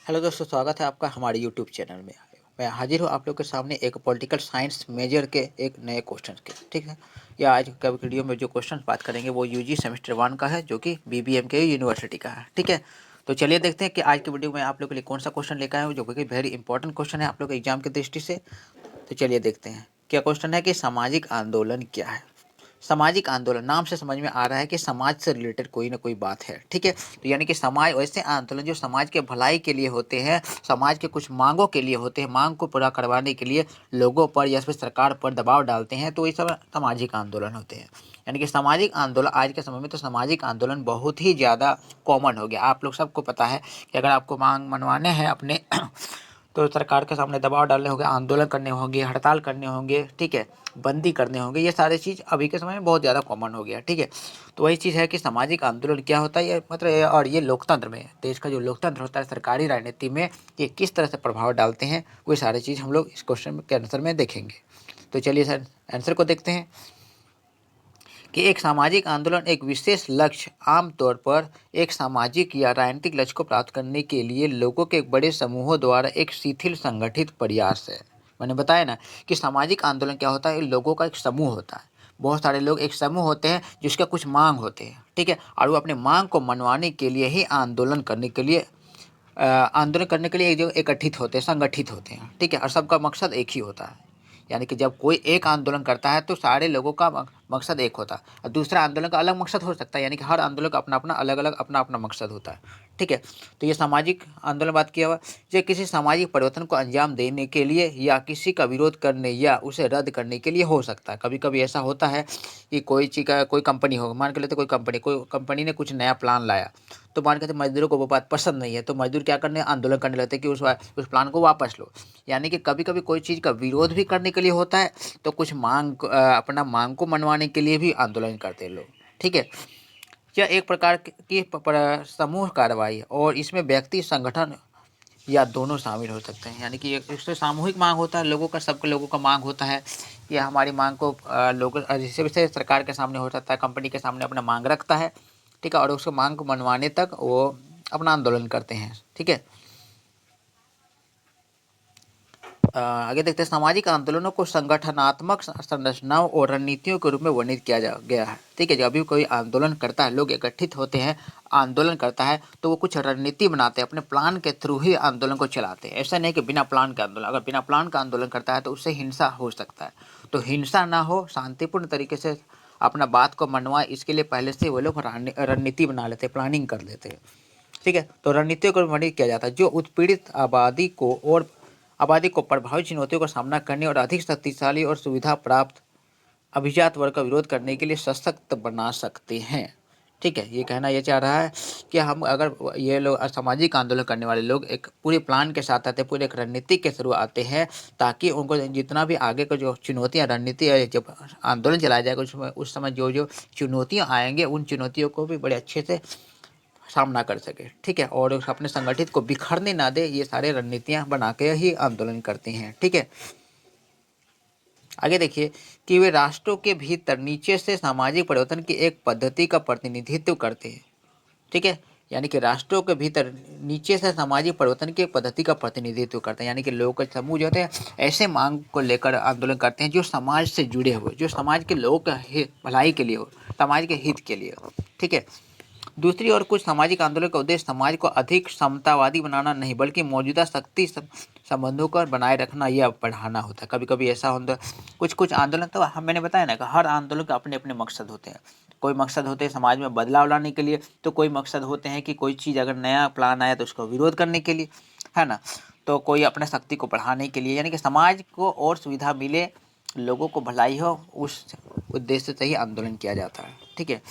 Hello दोस्तों, स्वागत है आपका हमारे यूट्यूब चैनल में। मैं हाजिर हूँ आप लोग के सामने एक पॉलिटिकल साइंस मेजर के एक नए क्वेश्चन के। ठीक है, या आज का वीडियो में जो क्वेश्चन बात करेंगे वो यूजी सेमेस्टर 1 का है, जो कि बीबीएम के यूनिवर्सिटी का है। ठीक है, तो चलिए देखते हैं कि आज की वीडियो में आप लोग के लिए कौन सा क्वेश्चन लेकर आया हूँ, जो कि वेरी इंपॉर्टेंट क्वेश्चन है आप लोग के एग्जाम की दृष्टि से। तो चलिए देखते हैं। क्या क्वेश्चन है कि सामाजिक आंदोलन क्या है। सामाजिक आंदोलन नाम से समझ में आ रहा है कि समाज से रिलेटेड कोई ना कोई बात है। ठीक है, तो यानी कि समाज वैसे आंदोलन जो समाज के भलाई के लिए होते हैं, समाज के कुछ मांगों के लिए होते हैं, मांग को पूरा करवाने के लिए लोगों पर या फिर सरकार पर दबाव डालते हैं, तो ये सब सामाजिक आंदोलन होते हैं। यानी कि सामाजिक आंदोलन आज के समय में तो सामाजिक आंदोलन बहुत ही ज़्यादा कॉमन हो गया। आप लोग सबको पता है कि अगर आपको मांग मनवाने हैं अपने तो सरकार के सामने दबाव डालने होंगे, आंदोलन करने होंगे, हड़ताल करने होंगे, ठीक है, बंदी करने होंगे। ये सारी चीज़ अभी के समय में बहुत ज़्यादा कॉमन हो गया। ठीक है, तो वही चीज़ है कि सामाजिक आंदोलन क्या होता है, ये मतलब और ये लोकतंत्र में, देश का जो लोकतंत्र होता है, सरकारी राजनीति में ये किस तरह से प्रभाव डालते हैं, वो सारी चीज़ हम लोग इस क्वेश्चन के आंसर में देखेंगे। तो चलिए सर आंसर को देखते हैं कि एक सामाजिक आंदोलन एक विशेष लक्ष्य, आमतौर पर एक सामाजिक या राजनीतिक लक्ष्य को प्राप्त करने के लिए लोगों के एक बड़े समूहों द्वारा एक शिथिल संगठित प्रयास है। मैंने बताया ना कि सामाजिक आंदोलन क्या होता है, लोगों का एक समूह होता है। बहुत सारे लोग एक समूह होते हैं जिसके कुछ मांग होते हैं। ठीक है, और वो अपने मांग को मनवाने के लिए ही आंदोलन करने के लिए एक जगह एकत्रित होते हैं, संगठित होते हैं। ठीक है, और सबका मकसद एक ही होता है। यानी कि जब कोई एक आंदोलन करता है तो सारे लोगों का मकसद एक होता है, और दूसरा आंदोलन का अलग मकसद हो सकता है। यानी कि हर आंदोलन का अपना अपना अलग अलग अपना अपना मकसद होता है। ठीक है, तो ये सामाजिक आंदोलन बात किया हुआ, जो किसी सामाजिक परिवर्तन को अंजाम देने के लिए या किसी का विरोध करने या उसे रद्द करने के लिए हो सकता है। कभी कभी ऐसा होता है कि कोई चीज़ का कोई कंपनी हो, मान के लेते कोई कंपनी ने कुछ नया प्लान लाया, तो मान के चलते मजदूरों को वो बात पसंद नहीं है, तो मजदूर क्या करने आंदोलन करने लगते हैं कि उस प्लान को वापस लो। यानी कि कभी कभी कोई चीज़ का विरोध भी करने के लिए होता है, तो कुछ अपना मांग को मनवाने के लिए भी आंदोलन करते हैं लोग। ठीक है, यह एक प्रकार की समूह कार्रवाई है और इसमें व्यक्ति, संगठन या दोनों शामिल हो सकते हैं। यानी कि इससे सामूहिक मांग होता है, लोगों का, सबके लोगों का मांग होता है। यह हमारी मांग को लोगों जैसे सरकार के सामने हो सकता है, कंपनी के सामने अपना मांग रखता है। ठीक है, और उसको मांग को मनवाने तक वो अपना आंदोलन करते हैं। ठीक है, आगे देखते हैं। सामाजिक आंदोलनों को संगठनात्मक संरचनाओं और रणनीतियों के रूप में वर्णित किया जा गया है। ठीक है, जब भी कोई आंदोलन करता है, लोग एकत्रित होते हैं, आंदोलन करता है, तो वो कुछ रणनीति बनाते हैं, अपने प्लान के थ्रू ही आंदोलन को चलाते हैं। ऐसा नहीं कि बिना प्लान का आंदोलन, अगर बिना प्लान का आंदोलन करता है तो उससे हिंसा हो सकता है। तो हिंसा ना हो, शांतिपूर्ण तरीके से अपना बात को मनवाए, इसके लिए पहले से वो लोग रणनीति बना लेते हैं, प्लानिंग कर लेते हैं। ठीक है, तो रणनीतियों को वर्णित किया जाता है जो उत्पीड़ित आबादी को प्रभावित चुनौतियों का सामना करने और अधिक शक्तिशाली और सुविधा प्राप्त अभिजात वर्ग का विरोध करने के लिए सशक्त बना सकते हैं। ठीक है, ये कहना ये चाह रहा है कि हम अगर ये लोग सामाजिक आंदोलन करने वाले लोग एक पूरे प्लान के साथ आते हैं, पूरे एक रणनीति के थ्रू आते हैं, ताकि उनको जितना भी आगे का जो चुनौतियाँ, रणनीति जब आंदोलन चलाया जाएगा उस समय जो जो चुनौतियाँ आएंगे, उन चुनौतियों को भी बड़े अच्छे से सामना कर सके। ठीक है, और अपने संगठित को बिखरने ना दे, ये सारे रणनीतियां बना के ही आंदोलन करते हैं। ठीक है, आगे देखिए कि वे राष्ट्रों के भीतर नीचे से सामाजिक परिवर्तन की एक पद्धति का प्रतिनिधित्व करते हैं। ठीक है, यानी कि राष्ट्रों के भीतर नीचे से सामाजिक परिवर्तन की एक पद्धति का प्रतिनिधित्व करते हैं। यानी कि लोगों के समूह जो होते हैं ऐसे मांग को लेकर आंदोलन करते हैं जो समाज से जुड़े हुए, जो समाज के लोगों के भलाई के लिए हो, समाज के हित के लिए हो। ठीक है, दूसरी ओर कुछ सामाजिक आंदोलन का उद्देश्य समाज को अधिक समतावादी बनाना नहीं, बल्कि मौजूदा शक्ति संबंधों को बनाए रखना या बढ़ाना होता है। कभी कभी ऐसा होता है, कुछ कुछ आंदोलन, तो हम मैंने बताया ना कि हर आंदोलन के अपने अपने मकसद होते हैं। कोई मकसद होते हैं समाज में बदलाव लाने के लिए, तो कोई मकसद होते हैं कि कोई चीज़ अगर नया प्लान आया तो उसको विरोध करने के लिए, है ना, तो कोई अपने शक्ति को बढ़ाने के लिए, यानी कि समाज को और सुविधा मिले, लोगों को भलाई हो, उस उद्देश्य से ही आंदोलन किया जाता है। ठीक है,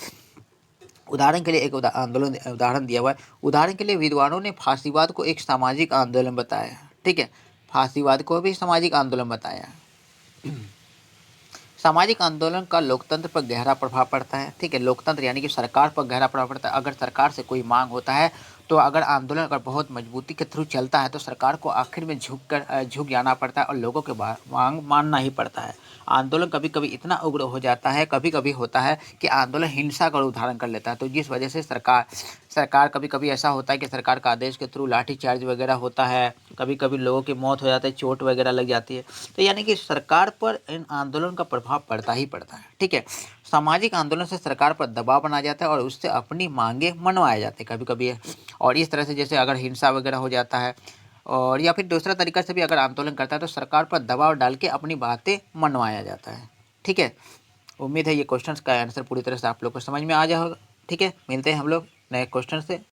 उदाहरण के लिए एक उदाहरण दिया हुआ है। उदाहरण के लिए विद्वानों ने फांसीवाद को एक सामाजिक आंदोलन बताया। ठीक है, फांसीवाद को भी सामाजिक आंदोलन बताया। सामाजिक आंदोलन का लोकतंत्र पर गहरा प्रभाव पड़ता है। ठीक है, लोकतंत्र यानी कि सरकार पर गहरा प्रभाव पड़ता है। अगर सरकार से कोई मांग होता है, तो अगर आंदोलन अगर बहुत मजबूती के थ्रू चलता है, तो सरकार को आखिर में झुक जाना पड़ता है और लोगों के मांग मानना ही पड़ता है। आंदोलन कभी कभी इतना उग्र हो जाता है, कभी कभी होता है कि आंदोलन हिंसा का उदाहरण कर लेता है, तो जिस वजह से सरकार कभी कभी ऐसा होता है कि सरकार का आदेश के थ्रू लाठी चार्ज वगैरह होता है, कभी कभी लोगों की मौत हो जाती है, चोट वगैरह लग जाती है। तो यानी कि सरकार पर इन आंदोलन का प्रभाव पड़ता ही पड़ता है। ठीक है, सामाजिक आंदोलन से सरकार पर दबाव बनाया जाता है और उससे अपनी मांगे मनवाए जाते हैं कभी कभी। और इस तरह से जैसे अगर हिंसा वगैरह हो जाता है और या फिर दूसरा तरीका से भी अगर आंदोलन करता है तो सरकार पर दबाव डाल के अपनी बातें मनवाया जाता है। ठीक है, उम्मीद है ये क्वेश्चंस का आंसर पूरी तरह से आप लोग को समझ में आ जाएगा। ठीक है, मिलते हैं हम लोग नए क्वेश्चन से।